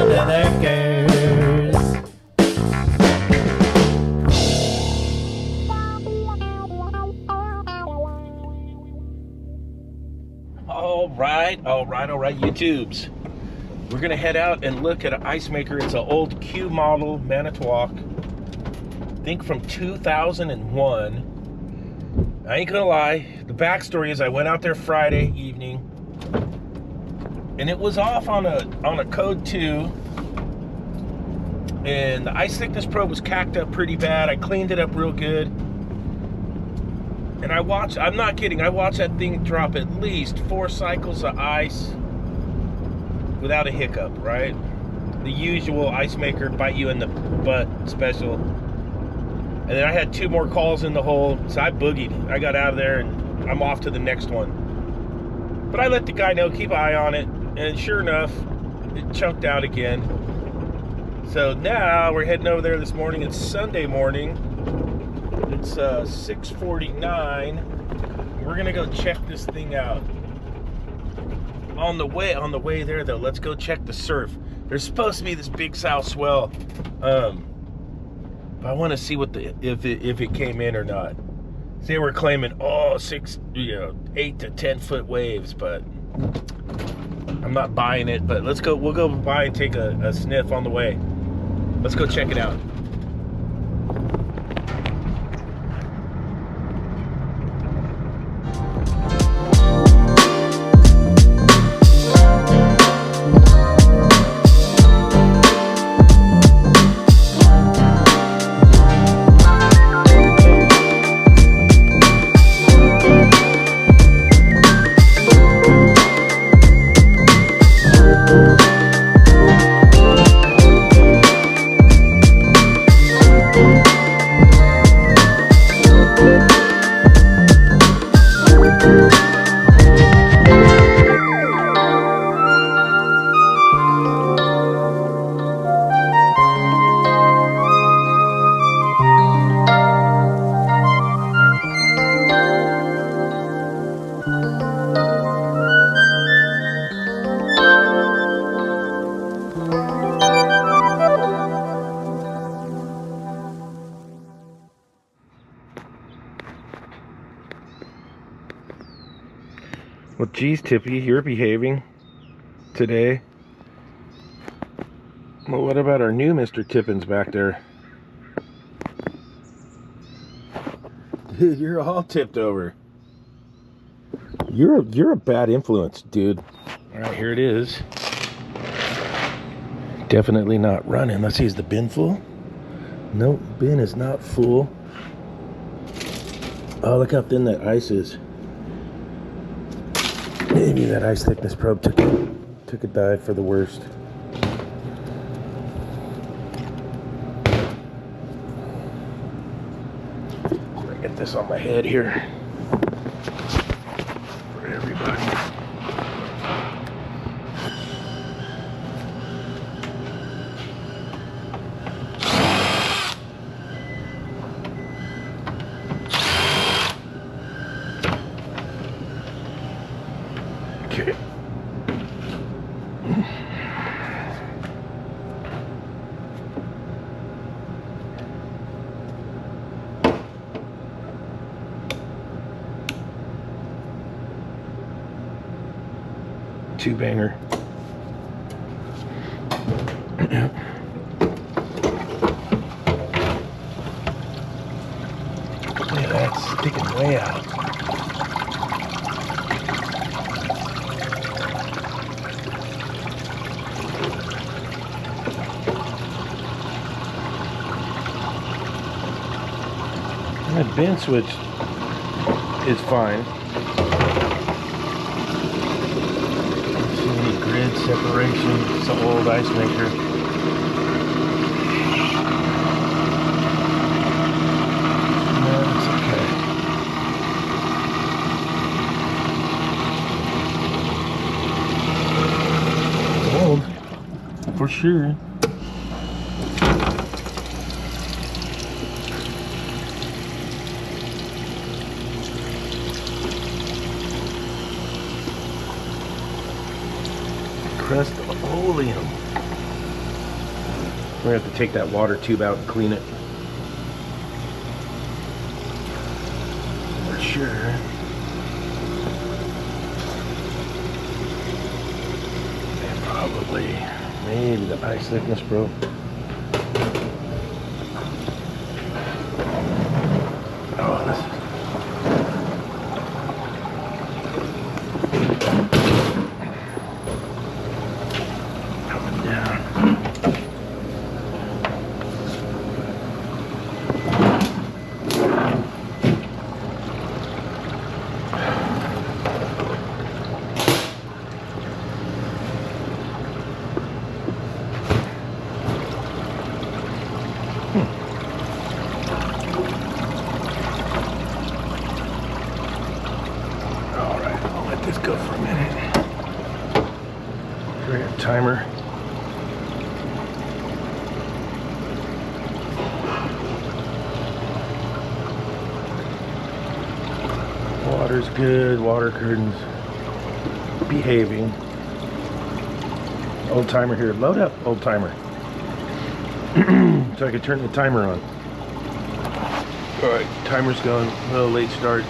under the curse. All right, YouTubes. We're gonna head out and look at an ice maker. It's an old Q model Manitowoc. I think from 2001. I ain't gonna lie. The backstory is I went out there Friday evening, and it was off on a code 2, and the ice thickness probe was cacked up pretty bad. I cleaned it up real good. And I'm not kidding, I watched that thing drop at least 4 cycles of ice without a hiccup, right? The usual ice maker bite you in the butt special. And then I had 2 more calls in the hole, so I boogied. I got out of there and I'm off to the next one. But I let the guy know, keep an eye on it, and sure enough, it chunked out again. So now we're heading over there this morning. It's Sunday morning. It's 6:49. We're gonna go check this thing out. On the way there though, let's go check the surf. There's supposed to be this big south swell. But I want to see what if it came in or not. They were claiming 8 to 10 foot waves, but I'm not buying it. But we'll go by and take a sniff on the way. Let's go check it out. Well, geez, Tippy, you're behaving today. Well, what about our new Mr. Tippins back there? Dude, you're all tipped over. You're a bad influence, dude. All right, here it is. Definitely not running. Let's see, is the bin full? Nope, bin is not full. Oh, look how thin that ice is. Maybe that ice thickness probe took a dive for the worst. I get this on my head here for everybody. Okay. Two banger. Look at that, sticking way out. That bin switch is fine. Don't see any grid separation. It's an old ice maker. No, it's okay. Old, for sure. Crust oleum. We're gonna have to take that water tube out and clean it. For sure. And probably, maybe the ice thickness broke. Oh, this is... coming down. Alright, I'll let this go for a minute. Great timer. Water's good, water curtains behaving. Old timer here, load up, old timer. So I can turn the timer on. Alright, timer's going, a little late start.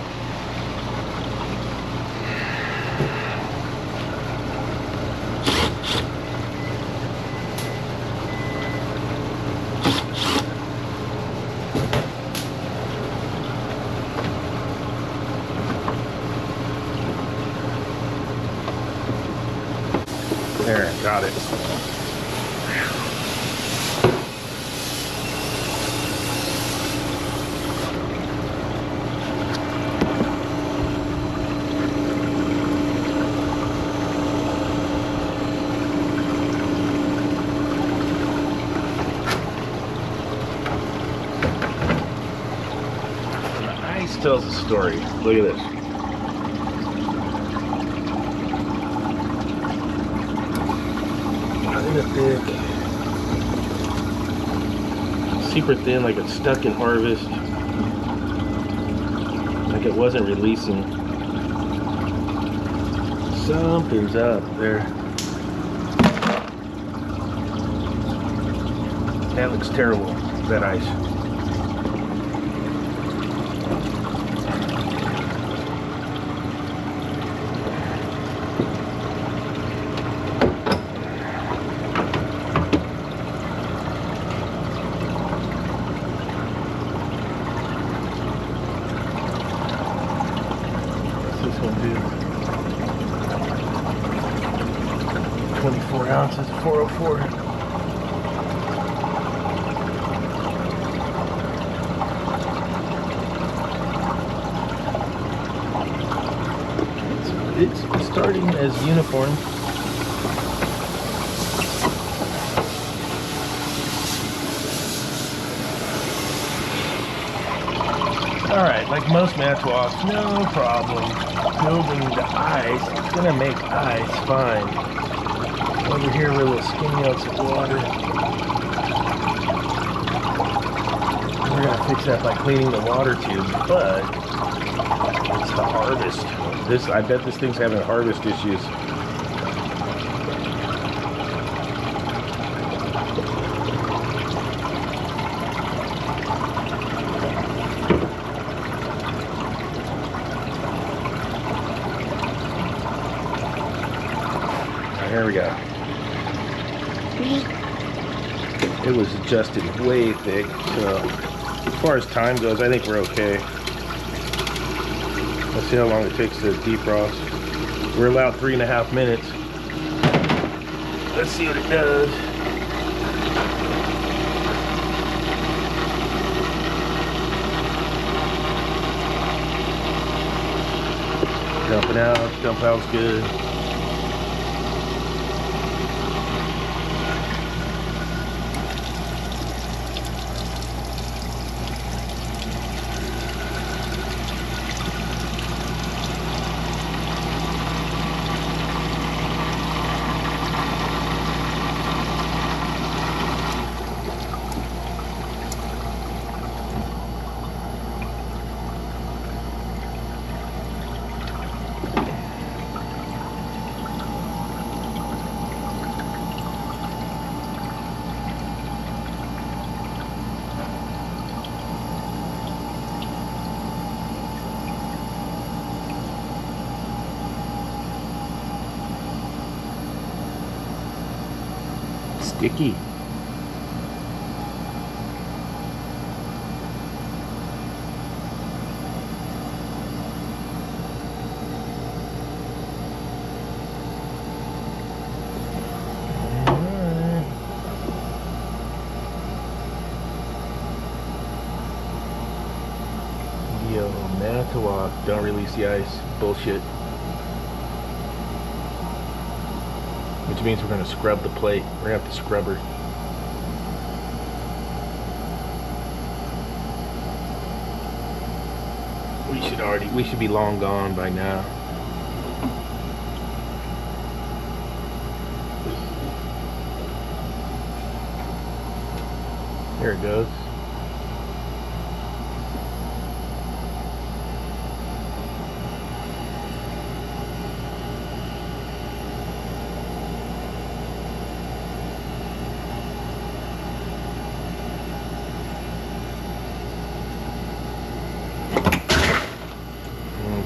There, got it. The ice tells a story. Look at this. Thick, super thin, like it's stuck in harvest, like it wasn't releasing. Something's up there. That looks terrible, that ice. What's this one do? 24 ounces, 404. It's starting as uniform. Alright, like most match walks, no problem. Building the ice, it's gonna make ice fine. Over here we're a little skinny ounce of water. We're gonna fix that by cleaning the water tube, but it's the harvest. I bet this thing's having harvest issues. There we go. It was adjusted way thick, so as far as time goes, I think we're okay. Let's see how long it takes to defrost. We're allowed 3.5 minutes. Let's see what it does. Dumping out, dump out's good. Sticky. Yo, Manitowoc, don't release the ice. Bullshit. Which means we're gonna scrub the plate. We're gonna have to scrub her. We should be long gone by now. There it goes.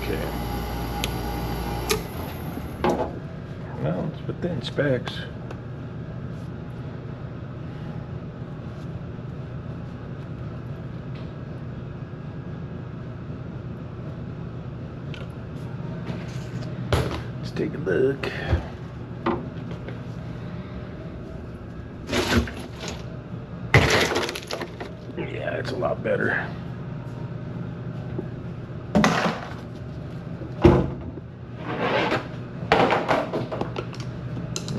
Okay. Well, it's within specs. Let's take a look. Yeah, it's a lot better.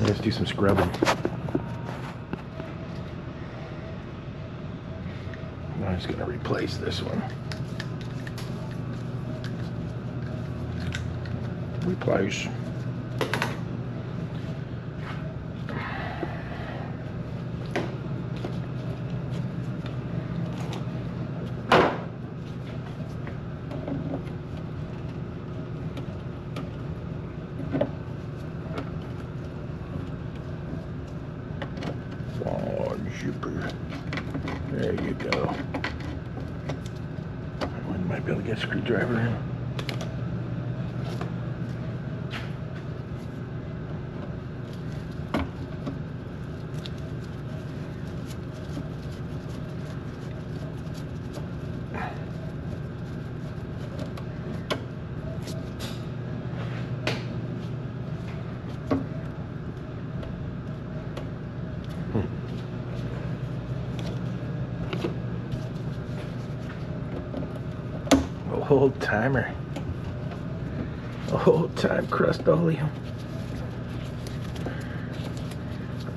Let's do some scrubbing. I'm just gonna replace this one. Replace. Super. There you go. I might be able to get a screwdriver in. Old timer. Old time crust-oleum.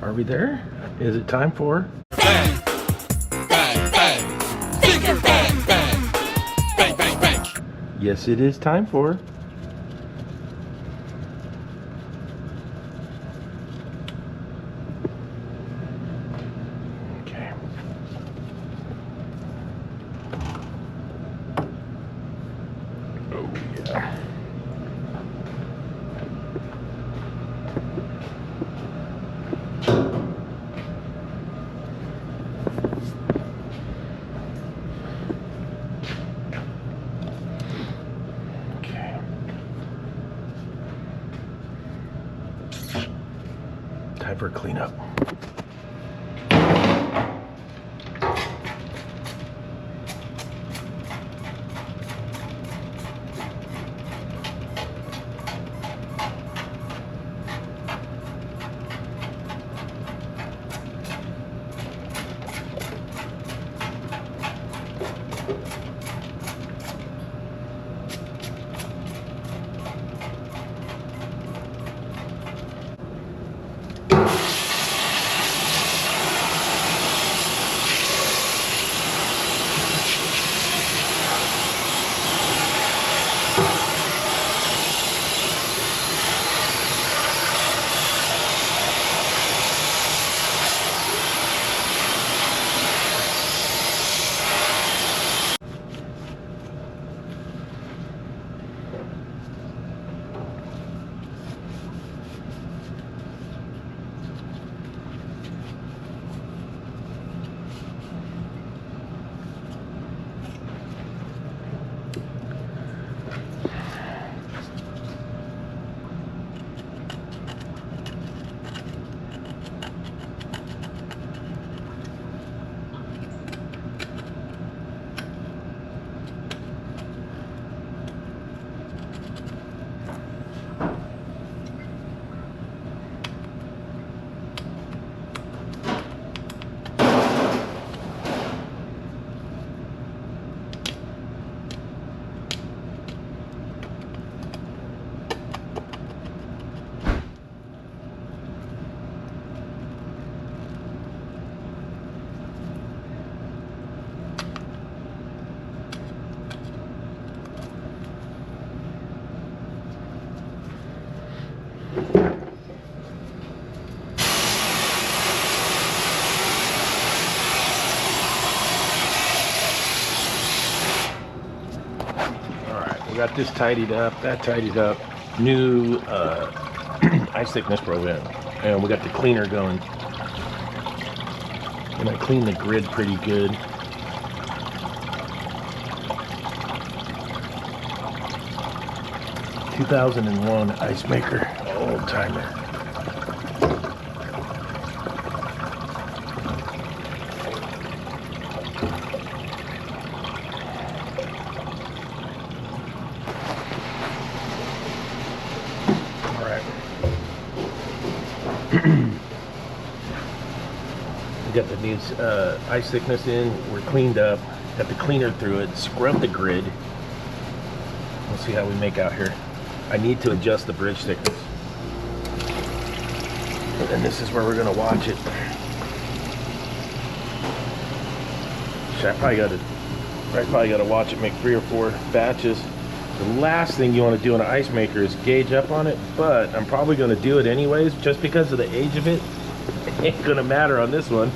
Are we there? Is it time for Bang! Bang, bang! Finger bang, bang! Bang, bang, bang! Yes, it is time for okay. Oh yeah. Okay. Time for a cleanup. got this tidied up, that tidied up. New ice thickness program. And we got the cleaner going. And I cleaned the grid pretty good. (2001) ice maker, old timer. All right. We got the new ice thickness in. We're cleaned up. Got the cleaner through it. Scrubbed the grid. We'll see how we make out here. I need to adjust the bridge thickness. And this is where we're gonna watch it. I probably gotta watch it make 3 or 4 batches. The last thing you want to do in an ice maker is gauge up on it, but I'm probably gonna do it anyways, just because of the age of it. It ain't gonna matter on this one.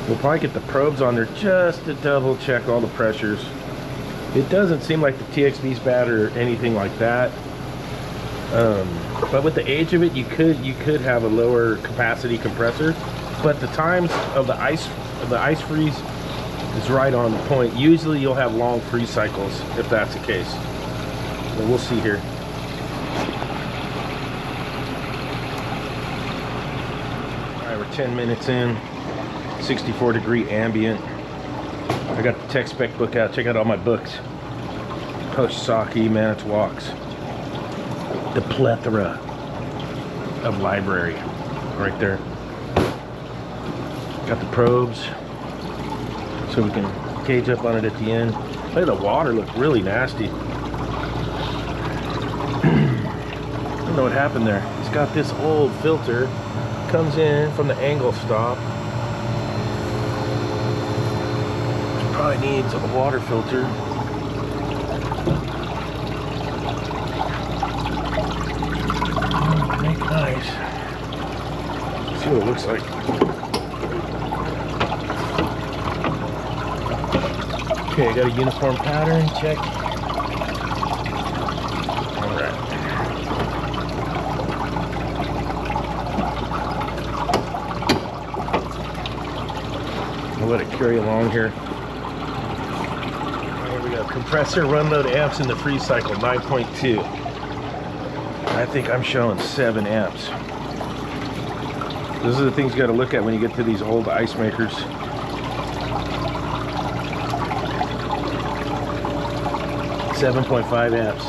We'll probably get the probes on there just to double check all the pressures. It doesn't seem like the TXV's bad or anything like that. But with the age of it, you could have a lower capacity compressor. But the times of the ice freeze is right on the point. Usually you'll have long freeze cycles if that's the case. But we'll see here. All right, we're 10 minutes in. 64-degree ambient. I got the tech spec book out. Check out all my books. H.V.A.C, Manitowoc's. The plethora of library right there. Got the probes so we can gauge up on it at the end. Look at the water, look really nasty. I don't know what happened there. It's got this old filter. Comes in from the angle stop. Probably needs a water filter. Make nice. See what it looks like. Okay, got a uniform pattern. Check. All right. I'll let it carry along here. Compressor run load amps in the freeze cycle 9.2. I think I'm showing 7 amps. Those are the things you got to look at when you get to these old ice makers. (7.5 amps).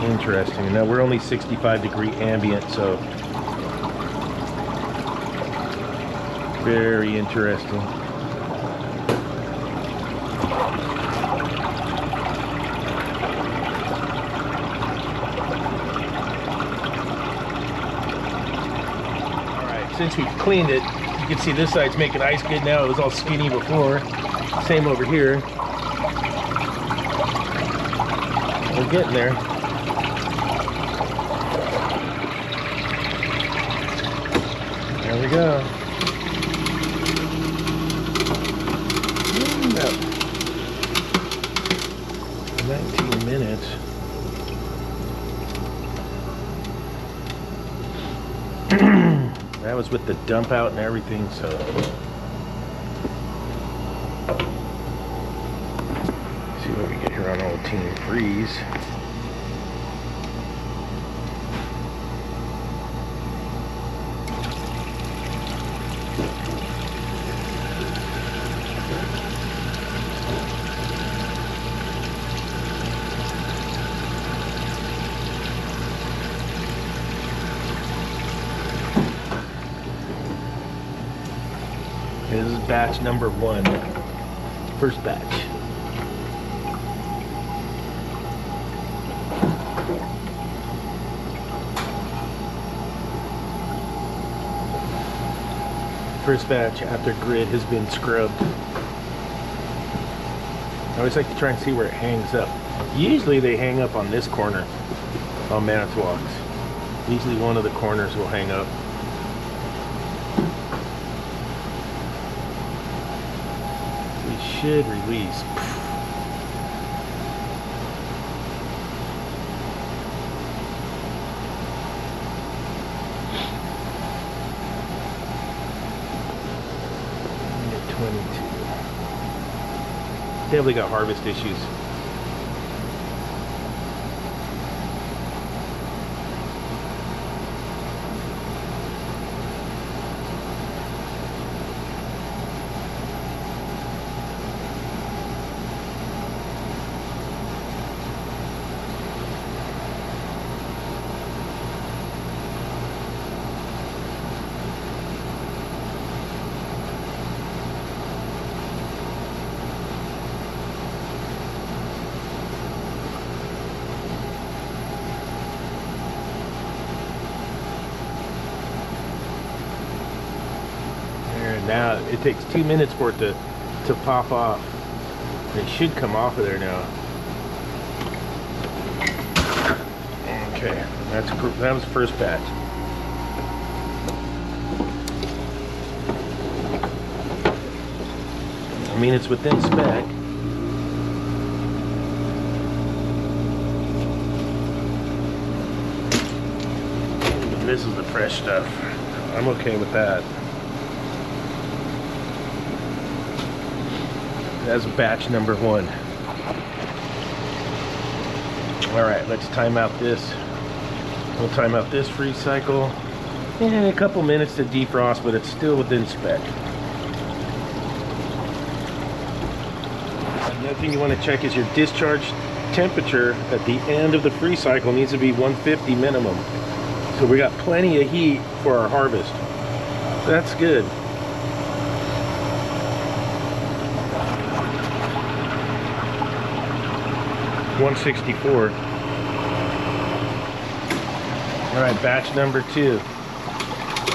Interesting. Now we're only 65-degree ambient, so very interesting. Since we've cleaned it, you can see this side's making ice good now. It was all skinny before. Same over here. We're getting there. There we go. About 19 minutes. That was with the dump out and everything, so. See what we get here on old Team Freeze. This is batch number 1. First batch. First batch after grid has been scrubbed. I always like to try and see where it hangs up. Usually they hang up on this corner on Manitowoc's. Usually one of the corners will hang up. Should release 22. Definitely got harvest issues. Now it takes 2 minutes for it to pop off. It should come off of there now. Okay, that was the first batch. I mean, it's within spec. This is the fresh stuff. I'm okay with that. That's batch number 1. All right, let's time out this. We'll time out this freeze cycle. And a couple minutes to defrost, but it's still within spec. Another thing you want to check is your discharge temperature at the end of the freeze cycle needs to be 150 minimum. So we got plenty of heat for our harvest. That's good. 164. All right, batch number 2.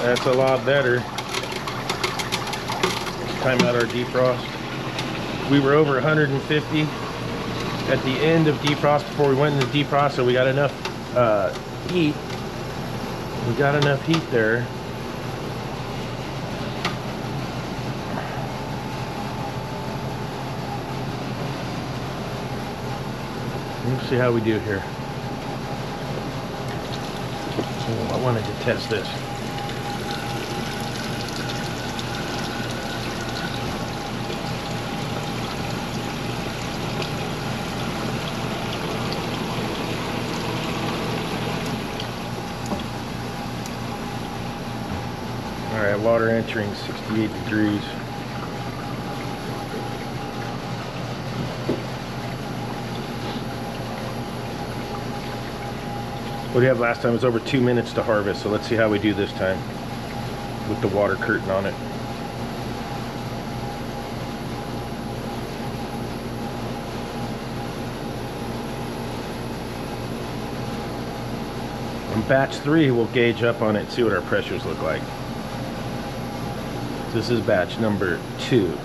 That's a lot better. Let's time out our defrost. We were over 150 at the end of defrost before we went into defrost, so we got enough heat. We got enough heat there. Let's see how we do here. Oh, I wanted to test this. All right, water entering 68 degrees. What we had last time was over 2 minutes to harvest, so let's see how we do this time with the water curtain on it. On batch 3, we'll gauge up on it and see what our pressures look like. This is batch number 2.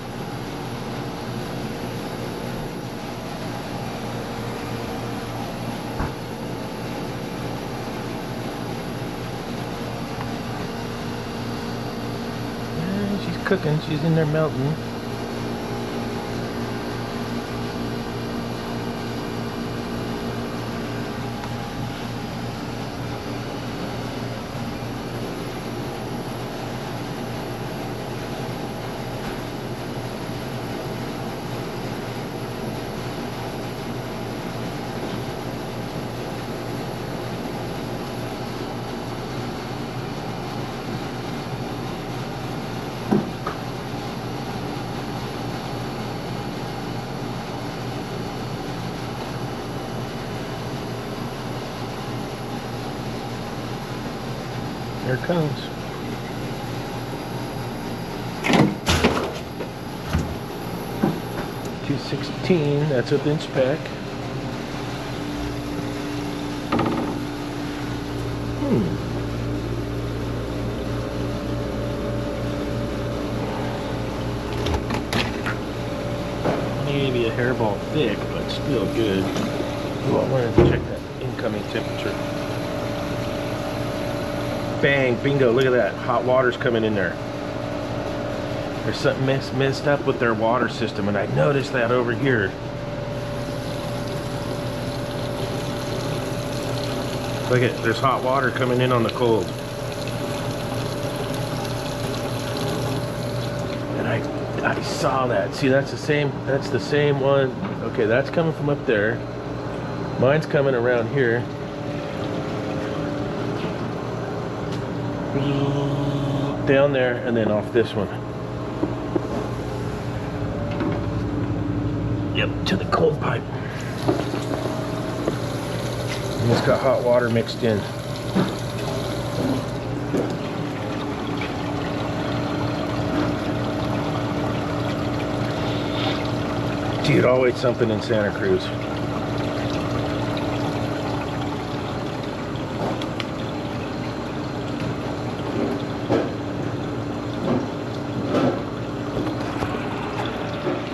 Cooking, she's in there melting. There it comes. $216, that's within spec. Maybe a hairball thick, but still good. Ooh, I wanted to check that incoming temperature. Bang, bingo, look at that. Hot water's coming in there. There's something messed up with their water system, and I noticed that over here. Look at, there's hot water coming in on the cold. And I saw that. See, that's the same one. Okay, that's coming from up there. Mine's coming around here. Down there and then off this one. Yep, to the cold pipe. And it's got hot water mixed in. Dude, always something in Santa Cruz.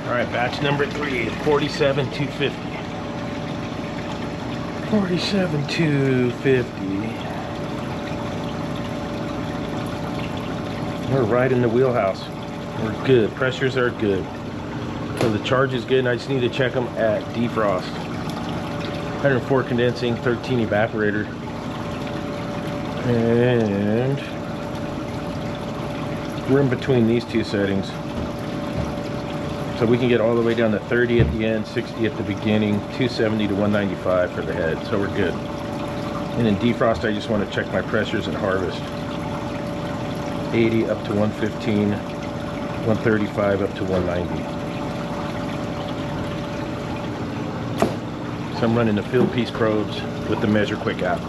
All right, batch number 3, 47,250. 47,250. We're right in the wheelhouse. We're good. Pressures are good. So the charge is good, and I just need to check them at defrost. 104 condensing, 13 evaporator. And we're in between these two settings. So we can get all the way down to 30 at the end, 60 at the beginning, 270 to 195 for the head. So we're good. And in defrost, I just want to check my pressures at harvest. 80 up to 115, 135 up to 190. So I'm running the field piece probes with the Measure Quick app.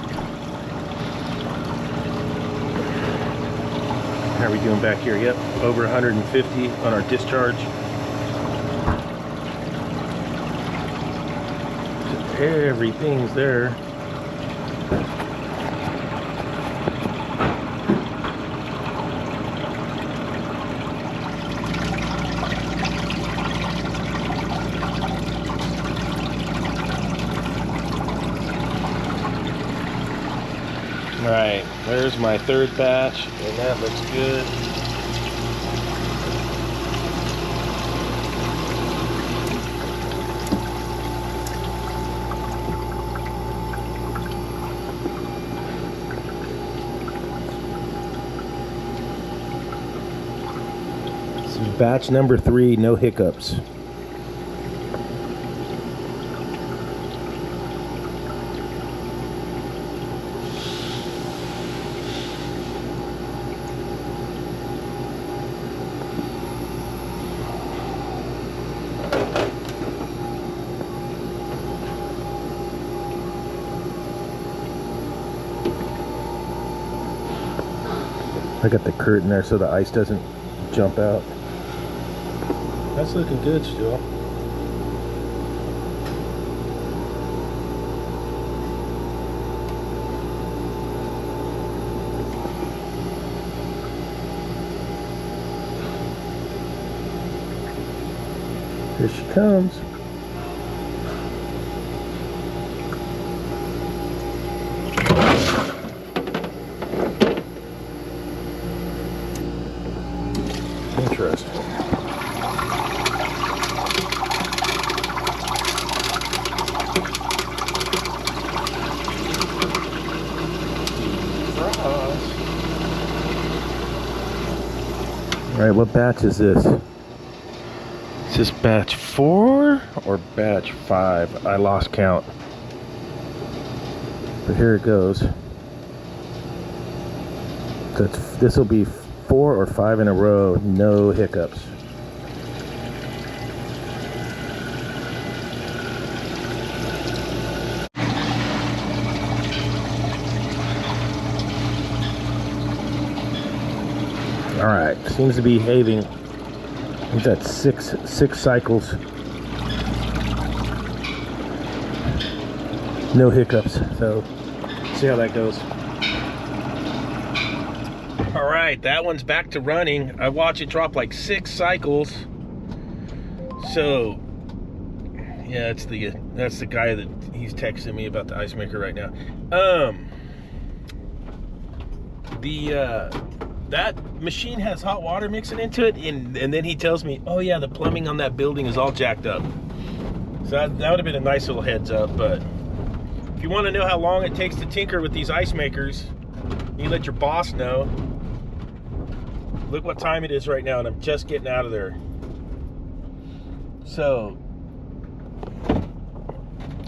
How are we doing back here? Yep, over 150 on our discharge. So everything's there. Alright, there's my third batch, and that looks good. This is batch number 3, no hiccups. I got the curtain there so the ice doesn't jump out. That's looking good still. Here she comes. Interesting. All right, what batch is this? Is this batch 4 or batch 5? I lost count. But here it goes. So this will be 4 or 5 in a row, no hiccups. All right, seems to be behaving. He's at six cycles. No hiccups, so see how that goes. All right, that one's back to running. I watch it drop like 6 cycles. So yeah, that's the guy that he's texting me about the ice maker right now. That machine has hot water mixing into it, and then he tells me, oh yeah, the plumbing on that building is all jacked up. So that would have been a nice little heads up. But if you want to know how long it takes to tinker with these ice makers, you let your boss know. Look what time it is right now, and I'm just getting out of there. So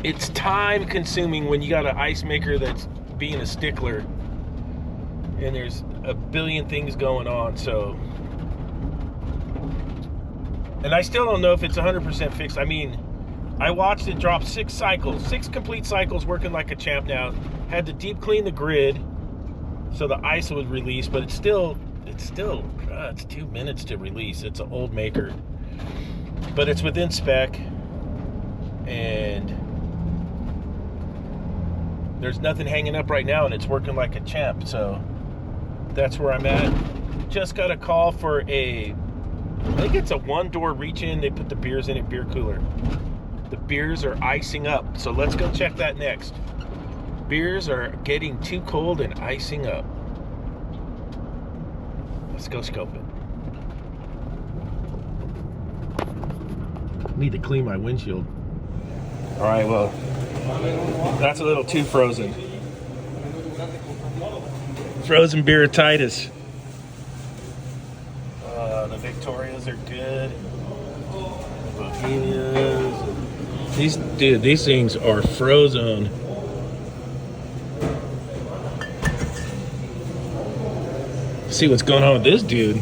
it's time consuming when you got an ice maker that's being a stickler and there's a billion things going on. So, and I still don't know if it's 100% fixed. I mean, I watched it drop 6 complete cycles, working like a champ now. Had to deep clean the grid so the ice would release, but it's 2 minutes to release. It's an old maker, but it's within spec, and there's nothing hanging up right now, and it's working like a champ. So that's where I'm at. Just got a call for I think it's a 1-door reach-in. They put the beers in a beer cooler. The beers are icing up, so let's go check that next. Beers are getting too cold and icing up. Let's go scope it. Need to clean my windshield. All right, well, that's a little too frozen. Frozen beerititis. The Victorias are good. Bohemias. These things are frozen. See what's going on with this dude.